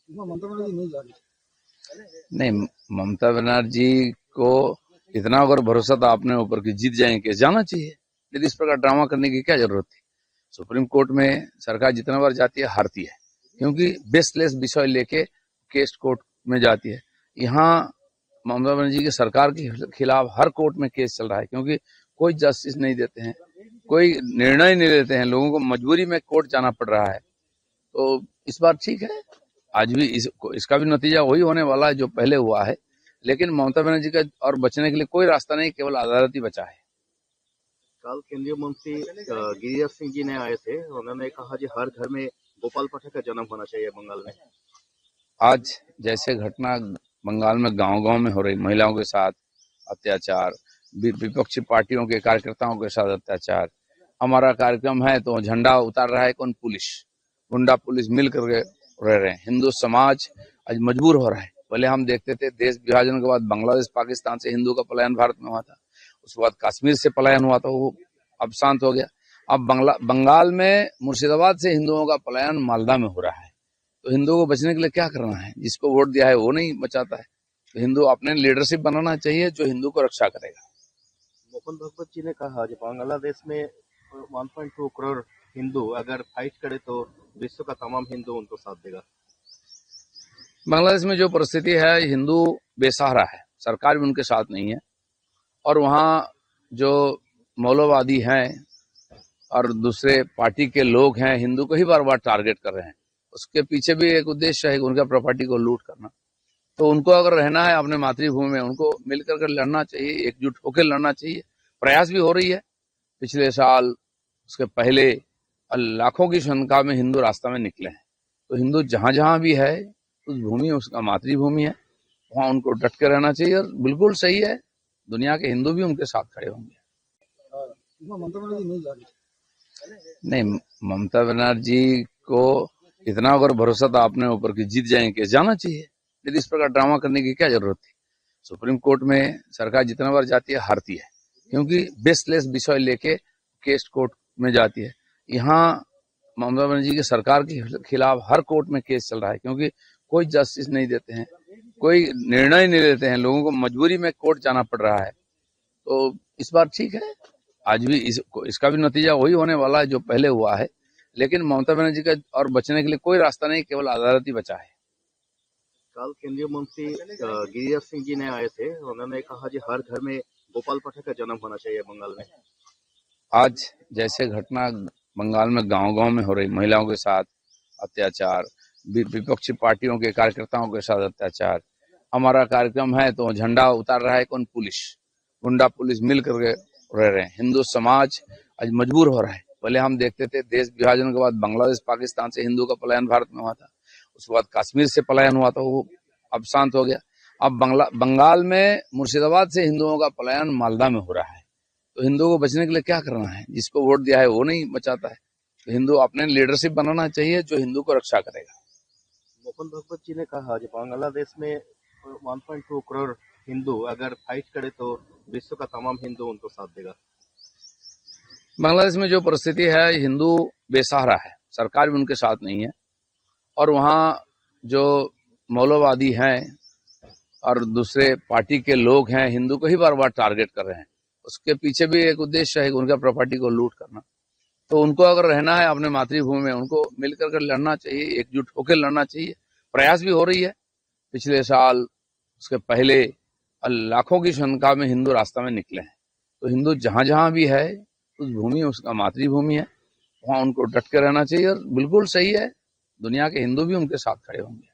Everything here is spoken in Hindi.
ममता बनर्जी नहीं जा रही। नहीं, ममता बनर्जी को इतना अगर भरोसा था अपने ऊपर कि जीत जाएंगे, जाना चाहिए। लेकिन इस प्रकार ड्रामा करने की क्या जरूरत थी। सुप्रीम कोर्ट में सरकार जितना बार जाती है हारती है, क्योंकि बेसलेस विषय लेके केस कोर्ट में जाती है। यहाँ ममता बनर्जी की सरकार के खिलाफ हर कोर्ट में केस चल रहा है, क्योंकि कोई जस्टिस नहीं देते हैं, कोई निर्णय नहीं लेते हैं, लोगों को मजबूरी में कोर्ट जाना पड़ रहा है। तो इस बार ठीक है, आज भी इसका भी नतीजा वही होने वाला है जो पहले हुआ है। लेकिन ममता बनर्जी का और बचने के लिए कोई रास्ता नहीं, केवल अदालत ही बचा है। कल केंद्रीय मंत्री गिरिराज सिंह जी ने आए थे, उन्होंने कहा कि हर घर में गोपाल पाठक का जन्म होना चाहिए बंगाल में। आज जैसे घटना बंगाल में गांव-गांव में हो रही, महिलाओं के साथ अत्याचार, विपक्षी पार्टियों के कार्यकर्ताओं के साथ अत्याचार, हमारा कार्यक्रम है तो झंडा उतार रहा है कौन? पुलिस, गुंडा पुलिस मिल करके रह रहे हैं। हिंदू समाज आज मजबूर हो रहा है। पहले हम देखते थे देश विभाजन के बाद बांग्लादेश पाकिस्तान से हिंदू का पलायन भारत में हुआ था, उसके बाद कश्मीर से पलायन हुआ था, वो अब शांत हो गया। अब बंगाल में मुर्शिदाबाद से हिंदुओं का पलायन मालदा में हो रहा है। तो हिंदुओं को बचने के लिए क्या करना है? जिसको वोट दिया है वो नहीं बचाता है। तो हिंदू अपने लीडरशिप बनाना चाहिए जो हिंदू को रक्षा करेगा। मोहन भागवत जी ने कहा कि बांग्लादेश में 1.2 करोड़ हिंदू अगर फाइट करे तो विश्व का तमाम हिंदू उनको साथ देगा। बांग्लादेश में जो परिस्थिति है, हिंदू बेसहारा है, सरकार भी उनके साथ नहीं है, और वहाँ जो मौलवादी हैं और दूसरे पार्टी के लोग हैं, हिंदू को ही बार बार टारगेट कर रहे हैं। उसके पीछे भी एक उद्देश्य है, उनका प्रॉपर्टी को लूट करना। तो उनको अगर रहना है अपने मातृभूमि में, उनको मिलकर कर लड़ना चाहिए, एकजुट होकर लड़ना चाहिए। प्रयास भी हो रही है। पिछले साल, उसके पहले लाखों की संख्या में हिंदू रास्ता में निकले हैं। तो हिंदू जहां जहां भी है, उस भूमि उसका मातृभूमि है, वहां उनको डट के रहना चाहिए। और बिल्कुल सही है, दुनिया के हिंदू भी उनके साथ खड़े होंगे। ममता बनर्जी नहीं जा रही। नहीं, ममता बनर्जी को इतना अगर भरोसा था अपने ऊपर कि जीत जाएंगे, जाना चाहिए। लेकिन इस प्रकार ड्रामा करने की क्या जरूरत थी। सुप्रीम कोर्ट में सरकार जितना बार जाती है हारती है, क्योंकि बेसलेस विषय लेके केस कोर्ट में जाती है। यहाँ ममता बनर्जी की सरकार के खिलाफ हर कोर्ट में केस चल रहा है, क्योंकि कोई जस्टिस नहीं देते हैं, कोई निर्णय नहीं लेते हैं, लोगों को मजबूरी में कोर्ट जाना पड़ रहा है। तो इस बार ठीक है, आज भी इसका भी नतीजा वही होने वाला है जो पहले हुआ है। लेकिन ममता बनर्जी का और बचने के लिए कोई रास्ता नहीं, केवल अदालत ही बचा है। कल केंद्रीय मंत्री गिरिराज सिंह जी ने आए थे, उन्होंने कहा कि हर घर में गोपाल पाठक का जन्म होना चाहिए बंगाल में। आज जैसे घटना बंगाल में गांव-गांव में हो रही, महिलाओं के साथ अत्याचार, विपक्षी पार्टियों के कार्यकर्ताओं के साथ अत्याचार, हमारा कार्यक्रम है तो झंडा उतार रहा है कौन? पुलिस, गुंडा पुलिस मिल करके रह रहे हैं। हिंदू समाज आज मजबूर हो रहा है। पहले हम देखते थे देश विभाजन के बाद बांग्लादेश पाकिस्तान से हिंदू का पलायन भारत में हुआ था, उसके बाद कश्मीर से पलायन हुआ था, वो अब शांत हो गया। अब बंगाल में मुर्शिदाबाद से हिंदुओं का पलायन मालदा में हो रहा है। तो हिंदुओं को बचने के लिए क्या करना है? जिसको वोट दिया है वो नहीं बचाता है। तो हिंदू अपने लीडरशिप बनाना चाहिए जो हिंदू को रक्षा करेगा। मोहन भागवत जी ने कहा कि बांग्लादेश में 1.2 करोड़ हिंदू अगर फाइट करे तो विश्व का तमाम हिंदू उनको साथ देगा। बांग्लादेश में जो परिस्थिति है, हिंदू बेसहारा है, सरकार भी उनके साथ नहीं है, और वहाँ जो मौलवादी हैं और दूसरे पार्टी के लोग हैं, हिंदू को ही बार बार टारगेट कर रहे हैं। उसके पीछे भी एक उद्देश्य है, उनका प्रॉपर्टी को लूट करना। तो उनको अगर रहना है अपने मातृभूमि में, उनको मिलकर कर लड़ना चाहिए, एकजुट होकर लड़ना चाहिए। प्रयास भी हो रही है। पिछले साल, उसके पहले लाखों की संख्या में हिंदू रास्ता में निकले हैं। तो हिंदू जहां जहां भी है, उस भूमि उसका मातृभूमि है, वहां उनको डट के रहना चाहिए। और बिल्कुल सही है, दुनिया के हिंदू भी उनके साथ खड़े होंगे।